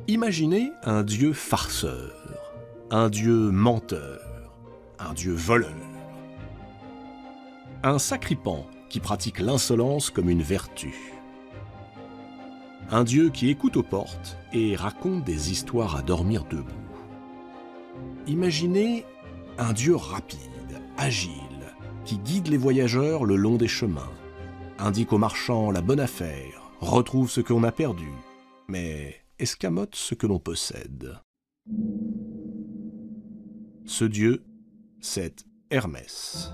Imaginez un dieu farceur, un dieu menteur, un dieu voleur. Un sacripant qui pratique l'insolence comme une vertu. Un dieu qui écoute aux portes et raconte des histoires à dormir debout. Imaginez un dieu rapide, agile, qui guide les voyageurs le long des chemins, indique aux marchands la bonne affaire, retrouve ce que l'on a perdu, mais escamote ce que l'on possède. Ce dieu, c'est Hermès.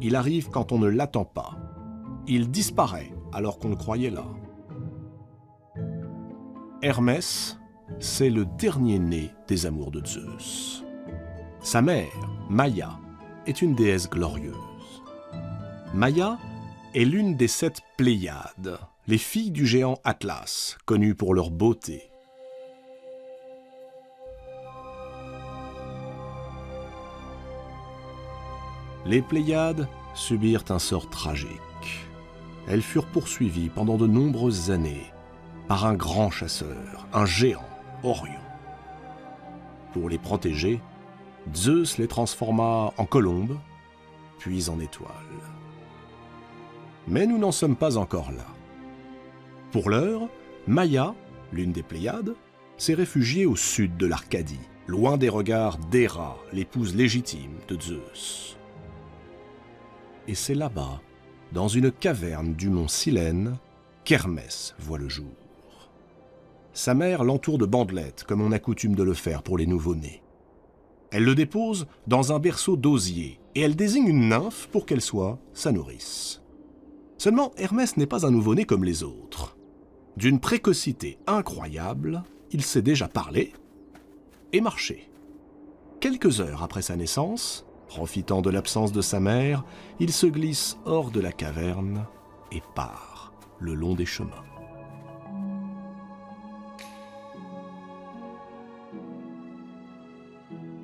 Il arrive quand on ne l'attend pas. Il disparaît alors qu'on le croyait là. Hermès, c'est le dernier-né des amours de Zeus. Sa mère, Maïa, est une déesse glorieuse. Maïa est l'une des 7 Pléiades, les filles du géant Atlas, connues pour leur beauté. Les Pléiades subirent un sort tragique. Elles furent poursuivies pendant de nombreuses années par un grand chasseur, un géant, Orion. Pour les protéger, Zeus les transforma en colombes, puis en étoiles. Mais nous n'en sommes pas encore là. Pour l'heure, Maïa, l'une des Pléiades, s'est réfugiée au sud de l'Arcadie, loin des regards d'Héra, l'épouse légitime de Zeus. Et c'est là-bas, dans une caverne du mont Silène, qu'Hermès voit le jour. Sa mère l'entoure de bandelettes, comme on a coutume de le faire pour les nouveau-nés. Elle le dépose dans un berceau d'osier, et elle désigne une nymphe pour qu'elle soit sa nourrice. Seulement, Hermès n'est pas un nouveau-né comme les autres. D'une précocité incroyable, il sait déjà parler et marcher. Quelques heures après sa naissance, profitant de l'absence de sa mère, il se glisse hors de la caverne et part le long des chemins.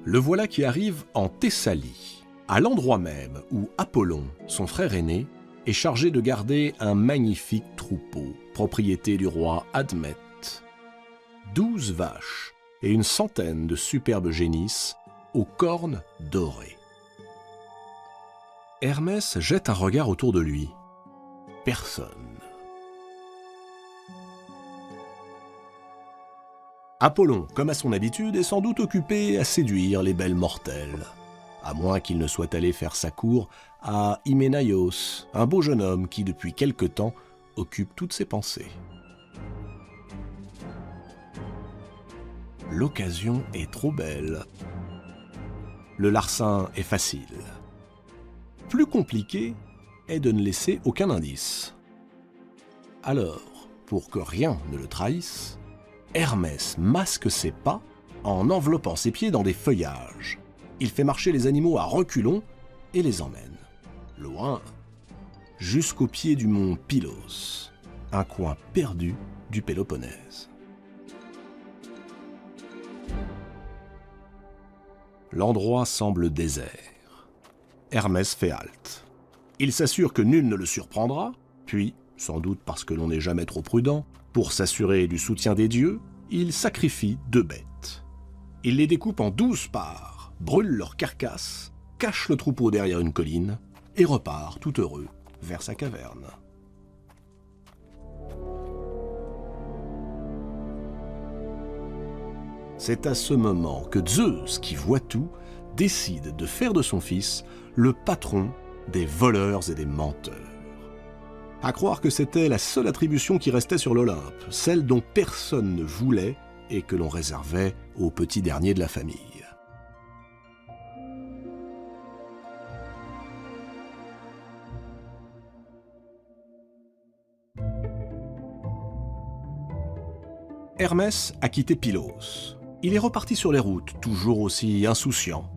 Le voilà qui arrive en Thessalie, à l'endroit même où Apollon, son frère aîné, est chargé de garder un magnifique troupeau, propriété du roi Admète. 12 vaches et une centaine de superbes génisses aux cornes dorées. Hermès jette un regard autour de lui. Personne. Apollon, comme à son habitude, est sans doute occupé à séduire les belles mortelles, à moins qu'il ne soit allé faire sa cour à Hyménaïos, un beau jeune homme qui, depuis quelque temps, occupe toutes ses pensées. L'occasion est trop belle. Le larcin est facile. Plus compliqué est de ne laisser aucun indice. Alors, pour que rien ne le trahisse, Hermès masque ses pas en enveloppant ses pieds dans des feuillages. Il fait marcher les animaux à reculons et les emmène, loin, jusqu'au pied du mont Pylos, un coin perdu du Péloponnèse. L'endroit semble désert. Hermès fait halte. Il s'assure que nul ne le surprendra, puis, sans doute parce que l'on n'est jamais trop prudent, pour s'assurer du soutien des dieux, il sacrifie 2 bêtes. Il les découpe en 12 parts, brûle leurs carcasses, cache le troupeau derrière une colline et repart tout heureux vers sa caverne. C'est à ce moment que Zeus, qui voit tout, décide de faire de son fils le patron des voleurs et des menteurs. À croire que c'était la seule attribution qui restait sur l'Olympe, celle dont personne ne voulait et que l'on réservait aux petits derniers de la famille. Hermès a quitté Pylos. Il est reparti sur les routes, toujours aussi insouciant.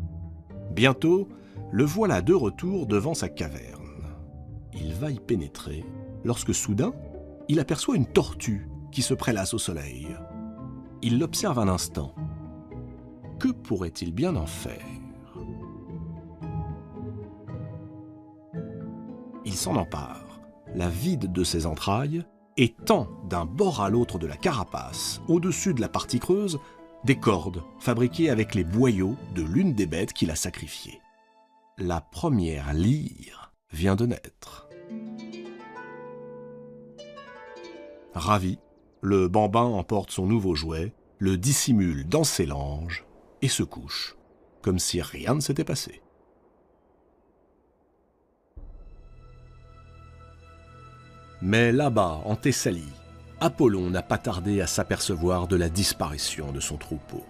Bientôt, le voilà de retour devant sa caverne. Il va y pénétrer, lorsque soudain, il aperçoit une tortue qui se prélasse au soleil. Il l'observe un instant. Que pourrait-il bien en faire? Il s'en empare, la vide de ses entrailles, et tend d'un bord à l'autre de la carapace, au-dessus de la partie creuse, des cordes fabriquées avec les boyaux de l'une des bêtes qu'il a sacrifiées. La première lyre vient de naître. Ravi, le bambin emporte son nouveau jouet, le dissimule dans ses langes et se couche, comme si rien ne s'était passé. Mais là-bas, en Thessalie, Apollon n'a pas tardé à s'apercevoir de la disparition de son troupeau.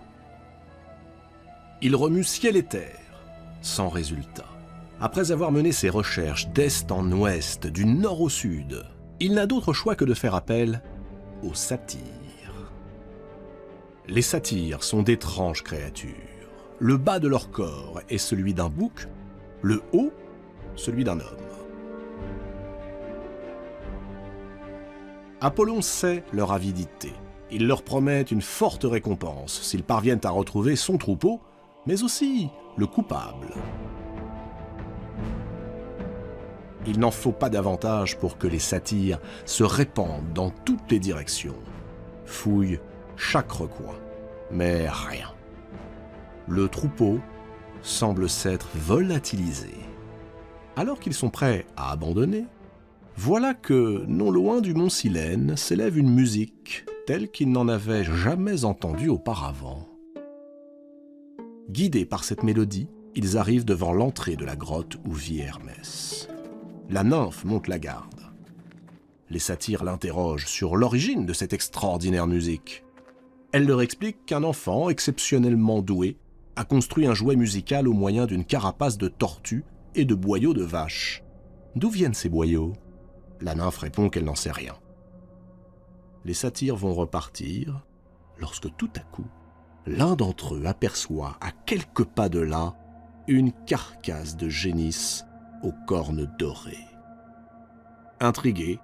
Il remue ciel et terre, sans résultat. Après avoir mené ses recherches d'est en ouest, du nord au sud, il n'a d'autre choix que de faire appel aux satyres. Les satyres sont d'étranges créatures. Le bas de leur corps est celui d'un bouc, le haut, celui d'un homme. Apollon sait leur avidité. Il leur promet une forte récompense s'ils parviennent à retrouver son troupeau, mais aussi le coupable. Il n'en faut pas davantage pour que les satyres se répandent dans toutes les directions, fouillent chaque recoin, mais rien. Le troupeau semble s'être volatilisé. Alors qu'ils sont prêts à abandonner, voilà que, non loin du mont Silène, s'élève une musique telle qu'ils n'en avaient jamais entendue auparavant. Guidés par cette mélodie, ils arrivent devant l'entrée de la grotte où vit Hermès. La nymphe monte la garde. Les satyres l'interrogent sur l'origine de cette extraordinaire musique. Elle leur explique qu'un enfant exceptionnellement doué a construit un jouet musical au moyen d'une carapace de tortue et de boyaux de vache. D'où viennent ces boyaux ? La nymphe répond qu'elle n'en sait rien. Les satyres vont repartir, lorsque tout à coup, l'un d'entre eux aperçoit à quelques pas de là une carcasse de génisse aux cornes dorées. Intrigué,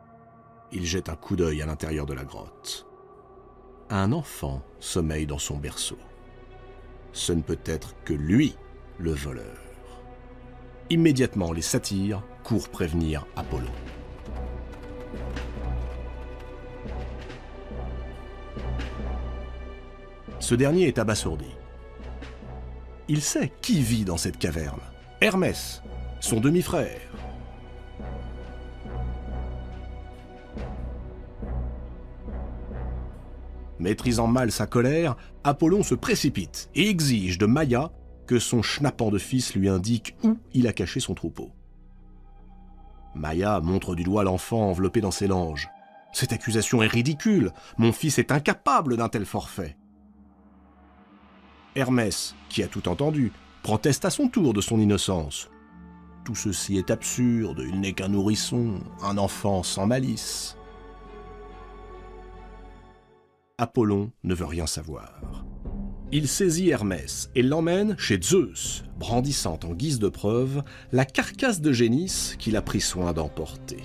il jette un coup d'œil à l'intérieur de la grotte. Un enfant sommeille dans son berceau. Ce ne peut être que lui, le voleur. Immédiatement, les satyres courent prévenir Apollon. Ce dernier est abasourdi. Il sait qui vit dans cette caverne. Hermès, son demi-frère. Maîtrisant mal sa colère, Apollon se précipite et exige de Maïa que son schnappant de fils lui indique où il a caché son troupeau. Maïa montre du doigt l'enfant enveloppé dans ses langes. « Cette accusation est ridicule, mon fils est incapable d'un tel forfait. » Hermès, qui a tout entendu, proteste à son tour de son innocence. Tout ceci est absurde, il n'est qu'un nourrisson, un enfant sans malice. Apollon ne veut rien savoir. Il saisit Hermès et l'emmène chez Zeus, brandissant en guise de preuve la carcasse de génisse qu'il a pris soin d'emporter.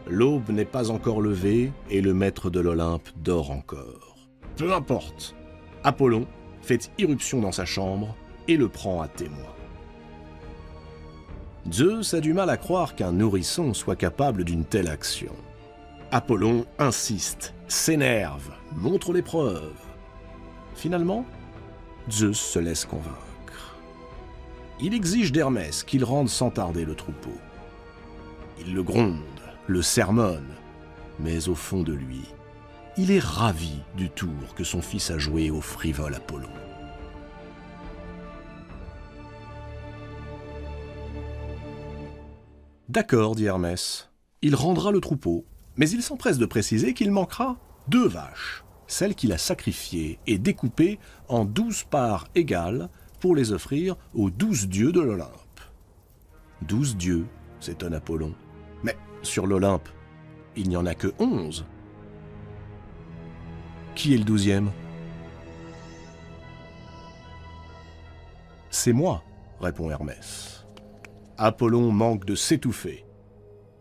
L'aube n'est pas encore levée et le maître de l'Olympe dort encore. Peu importe, Apollon fait irruption dans sa chambre et le prend à témoin. Zeus a du mal à croire qu'un nourrisson soit capable d'une telle action. Apollon insiste, s'énerve, montre les preuves. Finalement, Zeus se laisse convaincre. Il exige d'Hermès qu'il rende sans tarder le troupeau. Il le gronde, le sermonne, mais au fond de lui, il est ravi du tour que son fils a joué au frivole Apollon. D'accord, dit Hermès, il rendra le troupeau, mais il s'empresse de préciser qu'il manquera 2 vaches, celles qu'il a sacrifiées et découpées en 12 parts égales pour les offrir aux 12 dieux de l'Olympe. 12 dieux, s'étonne Apollon. Mais sur l'Olympe, il n'y en a que 11. Qui est le 12e ? C'est moi, répond Hermès. Apollon manque de s'étouffer.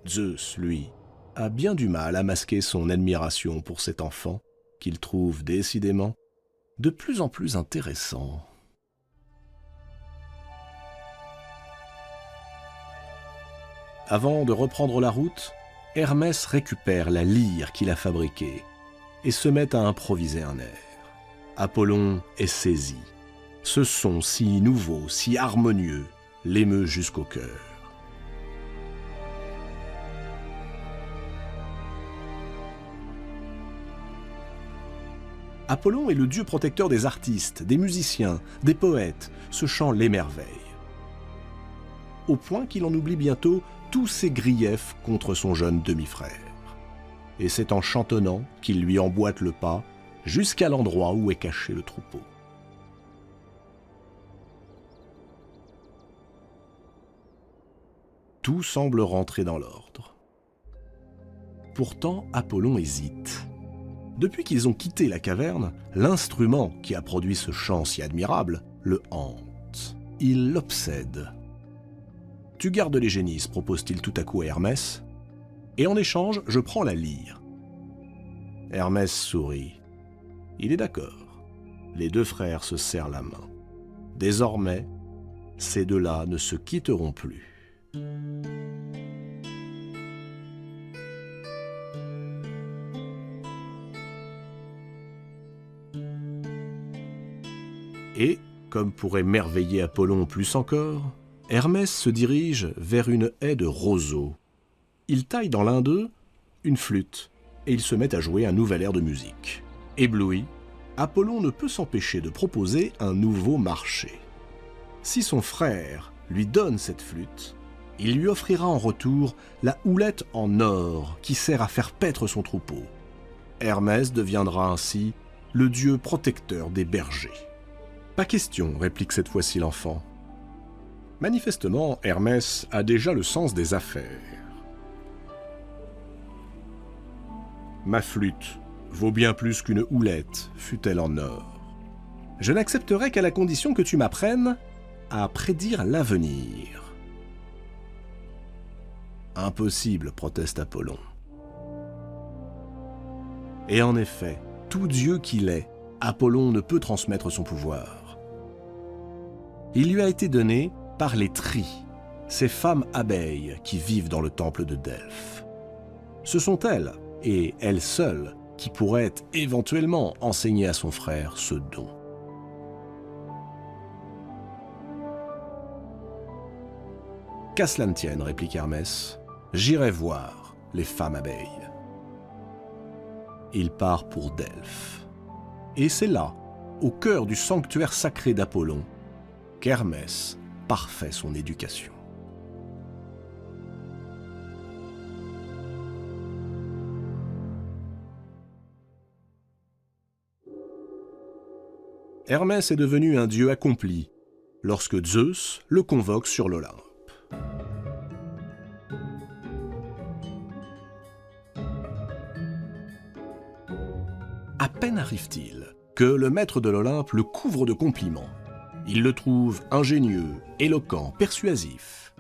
Zeus, lui, a bien du mal à masquer son admiration pour cet enfant qu'il trouve décidément de plus en plus intéressant. Avant de reprendre la route, Hermès récupère la lyre qu'il a fabriquée et se met à improviser un air. Apollon est saisi. Ce son si nouveau, si harmonieux, l'émeut jusqu'au cœur. Apollon est le dieu protecteur des artistes, des musiciens, des poètes. Ce chant l'émerveille. Au point qu'il en oublie bientôt tous ses griefs contre son jeune demi-frère. Et c'est en chantonnant qu'il lui emboîte le pas jusqu'à l'endroit où est caché le troupeau. Tout semble rentrer dans l'ordre. Pourtant, Apollon hésite. Depuis qu'ils ont quitté la caverne, l'instrument qui a produit ce chant si admirable le hante. Il l'obsède. « Tu gardes les génisses », propose-t-il tout à coup à Hermès, « et en échange, je prends la lyre. » Hermès sourit. Il est d'accord. Les deux frères se serrent la main. Désormais, ces deux-là ne se quitteront plus. Et, comme pour émerveiller Apollon plus encore, Hermès se dirige vers une haie de roseaux. Il taille dans l'un d'eux une flûte et il se met à jouer un nouvel air de musique. Ébloui, Apollon ne peut s'empêcher de proposer un nouveau marché. Si son frère lui donne cette flûte, il lui offrira en retour la houlette en or qui sert à faire paître son troupeau. Hermès deviendra ainsi le dieu protecteur des bergers. « Pas question », réplique cette fois-ci l'enfant. Manifestement, Hermès a déjà le sens des affaires. « Ma flûte vaut bien plus qu'une houlette, fût-elle en or. Je n'accepterai qu'à la condition que tu m'apprennes à prédire l'avenir. » « Impossible, proteste Apollon. Et en effet, tout dieu qu'il est, Apollon ne peut transmettre son pouvoir. Il lui a été donné par les Tries, ces femmes abeilles qui vivent dans le temple de Delphes. Ce sont elles, et elles seules, qui pourraient éventuellement enseigner à son frère ce don. Qu'à cela ne tienne, réplique Hermès, j'irai voir les femmes abeilles. Il part pour Delphes. Et c'est là, au cœur du sanctuaire sacré d'Apollon, qu'Hermès parfait son éducation. Hermès est devenu un dieu accompli lorsque Zeus le convoque sur l'Olympe. À peine arrive-t-il que le maître de l'Olympe le couvre de compliments. Il le trouve ingénieux, éloquent, persuasif.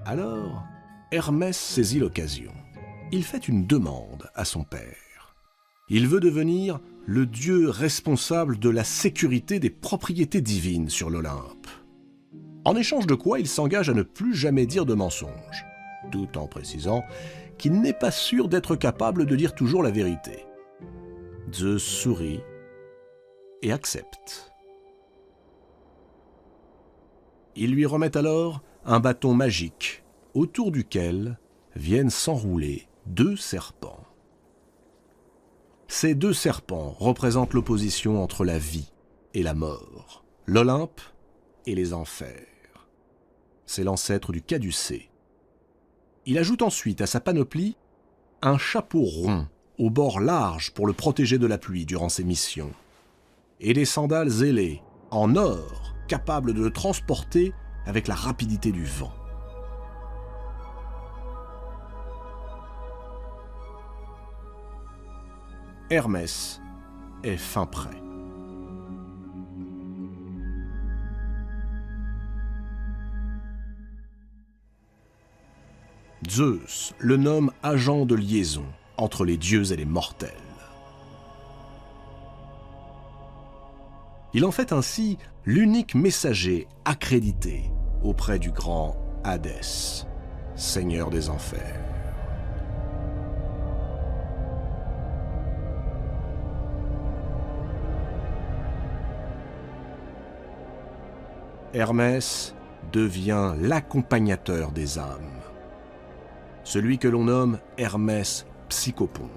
Alors, Hermès saisit l'occasion. Il fait une demande à son père. Il veut devenir le dieu responsable de la sécurité des propriétés divines sur l'Olympe. En échange de quoi il s'engage à ne plus jamais dire de mensonges, tout en précisant qu'il n'est pas sûr d'être capable de dire toujours la vérité. Zeus sourit et accepte. Il lui remet alors un bâton magique, autour duquel viennent s'enrouler 2 serpents. Ces 2 serpents représentent l'opposition entre la vie et la mort, l'Olympe et les enfers. C'est l'ancêtre du caducée. Il ajoute ensuite à sa panoplie un chapeau rond, au bord large pour le protéger de la pluie durant ses missions, et des sandales ailées, en or, capables de le transporter avec la rapidité du vent. Hermès est fin prêt. Zeus le nomme agent de liaison entre les dieux et les mortels. Il en fait ainsi l'unique messager accrédité auprès du grand Hadès. seigneur des enfers. Hermès devient l'accompagnateur des âmes, celui que l'on nomme Hermès Psychopompe.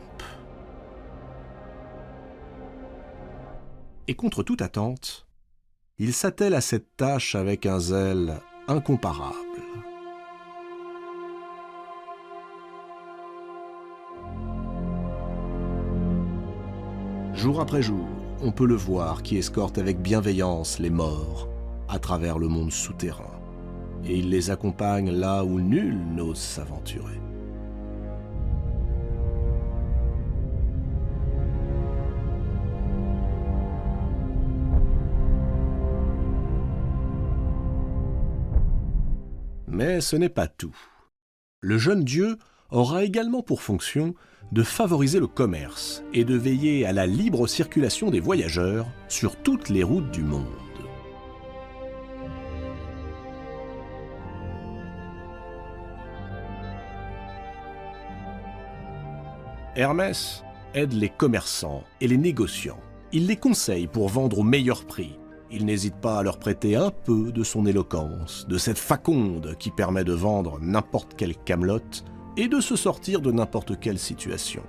Et contre toute attente, il s'attelle à cette tâche avec un zèle incomparable. Jour après jour, on peut le voir qui escorte avec bienveillance les morts à travers le monde souterrain, et il les accompagne là où nul n'ose s'aventurer. Mais ce n'est pas tout. Le jeune dieu aura également pour fonction de favoriser le commerce et de veiller à la libre circulation des voyageurs sur toutes les routes du monde. Hermès aide les commerçants et les négociants. Il les conseille pour vendre au meilleur prix. Il n'hésite pas à leur prêter un peu de son éloquence, de cette faconde qui permet de vendre n'importe quelle camelote et de se sortir de n'importe quelle situation.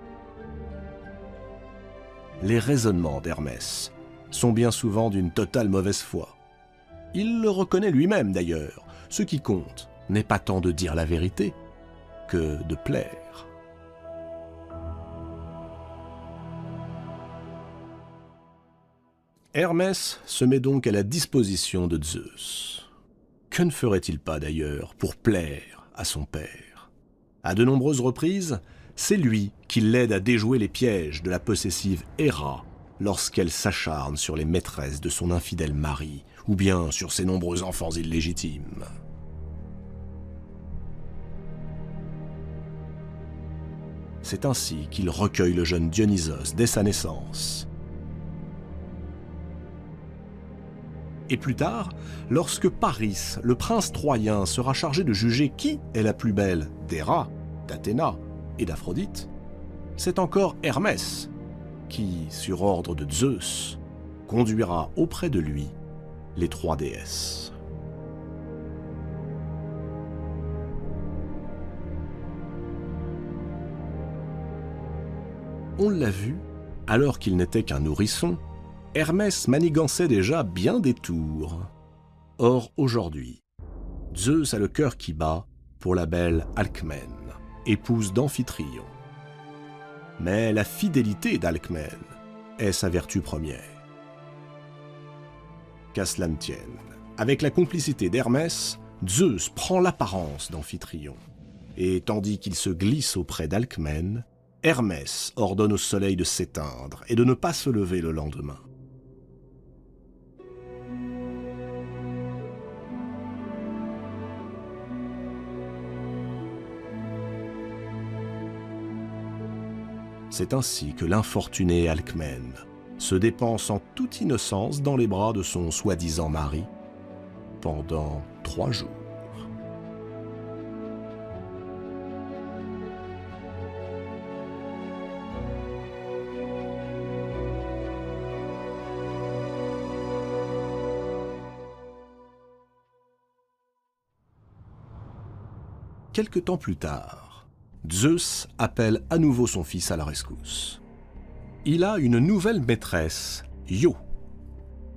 Les raisonnements d'Hermès sont bien souvent d'une totale mauvaise foi. Il le reconnaît lui-même d'ailleurs. Ce qui compte n'est pas tant de dire la vérité que de plaire. Hermès se met donc à la disposition de Zeus. Que ne ferait-il pas d'ailleurs pour plaire à son père? À de nombreuses reprises, c'est lui qui l'aide à déjouer les pièges de la possessive Héra lorsqu'elle s'acharne sur les maîtresses de son infidèle mari ou bien sur ses nombreux enfants illégitimes. C'est ainsi qu'il recueille le jeune Dionysos dès sa naissance. Et plus tard, lorsque Paris, le prince troyen, sera chargé de juger qui est la plus belle d'Héra, d'Athéna et d'Aphrodite, c'est encore Hermès qui, sur ordre de Zeus, conduira auprès de lui les trois déesses. On l'a vu, alors qu'il n'était qu'un nourrisson, Hermès manigançait déjà bien des tours. Or, aujourd'hui, Zeus a le cœur qui bat pour la belle Alcmène, épouse d'Amphitryon. Mais la fidélité d'Alcmène est sa vertu première. Qu'à cela ne tienne, avec la complicité d'Hermès, Zeus prend l'apparence d'Amphitryon. Et tandis qu'il se glisse auprès d'Alcmène, Hermès ordonne au soleil de s'éteindre et de ne pas se lever le lendemain. C'est ainsi que l'infortuné Alcmène se dépense en toute innocence dans les bras de son soi-disant mari pendant 3 jours. Quelque temps plus tard, Zeus appelle à nouveau son fils à la rescousse. Il a une nouvelle maîtresse, Io.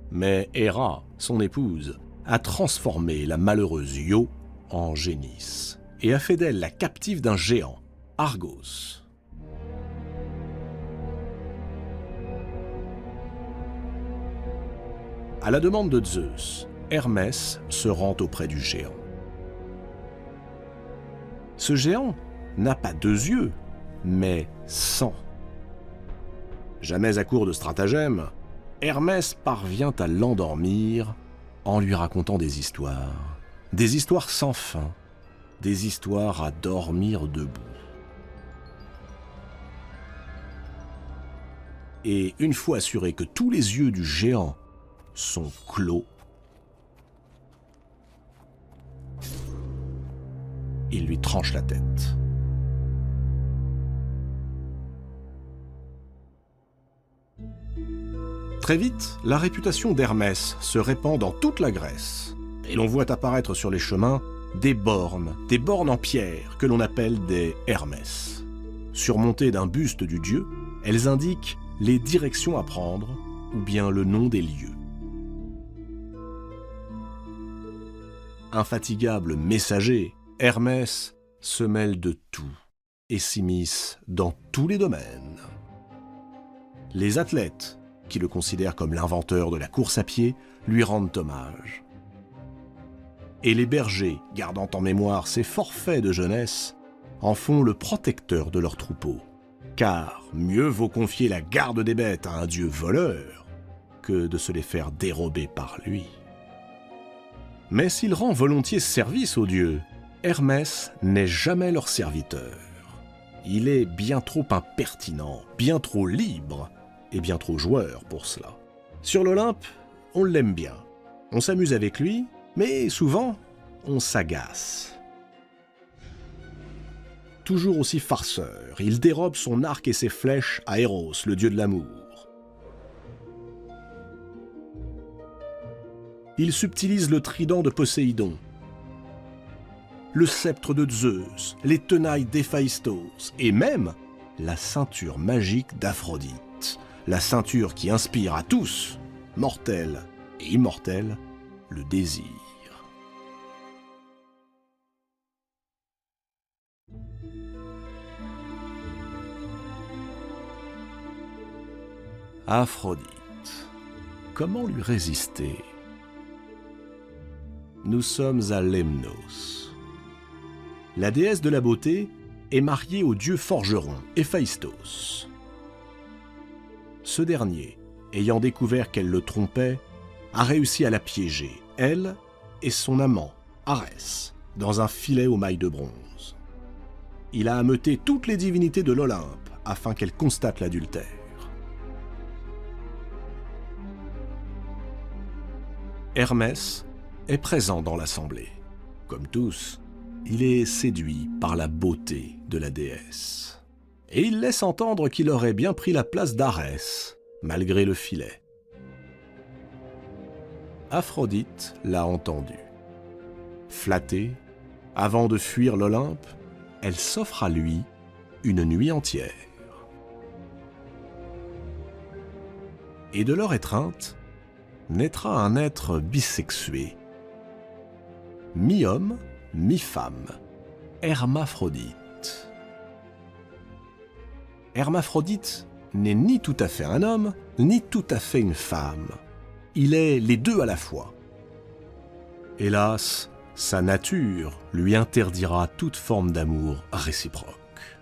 Mais Héra, son épouse, a transformé la malheureuse Io en génisse et a fait d'elle la captive d'un géant, Argos. À la demande de Zeus, Hermès se rend auprès du géant. Ce géant n'a pas 2 yeux, mais 100. Jamais à court de stratagèmes, Hermès parvient à l'endormir en lui racontant des histoires sans fin, des histoires à dormir debout. Et une fois assuré que tous les yeux du géant sont clos, il lui tranche la tête. Très vite, la réputation d'Hermès se répand dans toute la Grèce, et l'on voit apparaître sur les chemins des bornes en pierre que l'on appelle des Hermès. Surmontées d'un buste du dieu, elles indiquent les directions à prendre ou bien le nom des lieux. Infatigable messager, Hermès se mêle de tout et s'immisce dans tous les domaines. Les athlètes, qui le considèrent comme l'inventeur de la course à pied, lui rendent hommage. Et les bergers, gardant en mémoire ses forfaits de jeunesse, en font le protecteur de leurs troupeaux. Car mieux vaut confier la garde des bêtes à un dieu voleur que de se les faire dérober par lui. Mais s'il rend volontiers service aux dieux, Hermès n'est jamais leur serviteur. Il est bien trop impertinent, bien trop libre et bien trop joueur pour cela. Sur l'Olympe, on l'aime bien. On s'amuse avec lui, mais souvent, on s'agace. Toujours aussi farceur, il dérobe son arc et ses flèches à Eros, le dieu de l'amour. Il subtilise le trident de Poséidon, le sceptre de Zeus, les tenailles d'Héphaïstos et même la ceinture magique d'Aphrodite, la ceinture qui inspire à tous, mortels et immortels, le désir. Aphrodite. Comment lui résister? Nous sommes à Lemnos. La déesse de la beauté est mariée au dieu forgeron, Héphaïstos. Ce dernier, ayant découvert qu'elle le trompait, a réussi à la piéger, elle et son amant, Arès, dans un filet aux mailles de bronze. Il a ameuté toutes les divinités de l'Olympe afin qu'elles constatent l'adultère. Hermès est présent dans l'assemblée. Comme tous, il est séduit par la beauté de la déesse. Et il laisse entendre qu'il aurait bien pris la place d'Arès, malgré le filet. Aphrodite l'a entendu. Flattée, avant de fuir l'Olympe, elle s'offre à lui une nuit entière. Et de leur étreinte, naîtra un être bisexué, mi-homme, mi-femme, Hermaphrodite. Hermaphrodite n'est ni tout à fait un homme, ni tout à fait une femme. Il est les deux à la fois. Hélas, sa nature lui interdira toute forme d'amour réciproque.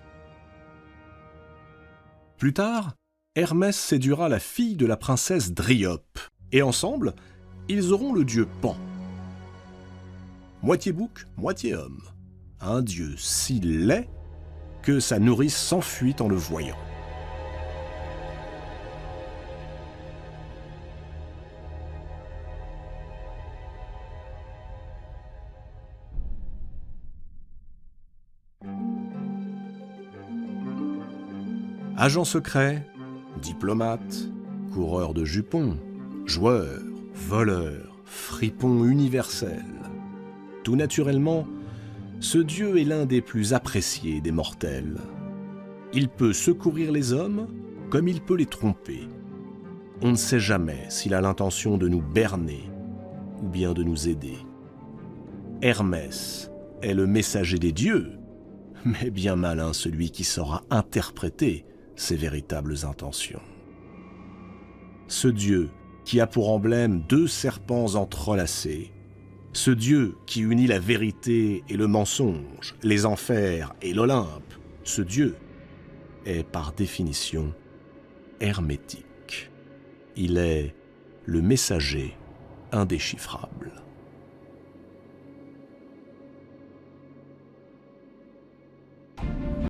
Plus tard, Hermès séduira la fille de la princesse Dryope, et ensemble, ils auront le dieu Pan. Moitié bouc, moitié homme. Un dieu si laid que sa nourrice s'enfuit en le voyant. Agent secret, diplomate, coureur de jupons, joueur, voleur, fripon universel. Tout naturellement, ce dieu est l'un des plus appréciés des mortels. Il peut secourir les hommes comme il peut les tromper. On ne sait jamais s'il a l'intention de nous berner ou bien de nous aider. Hermès est le messager des dieux, mais bien malin celui qui saura interpréter ses véritables intentions. Ce dieu qui a pour emblème deux serpents entrelacés, ce dieu qui unit la vérité et le mensonge, les enfers et l'Olympe, ce dieu est par définition hermétique. Il est le messager indéchiffrable.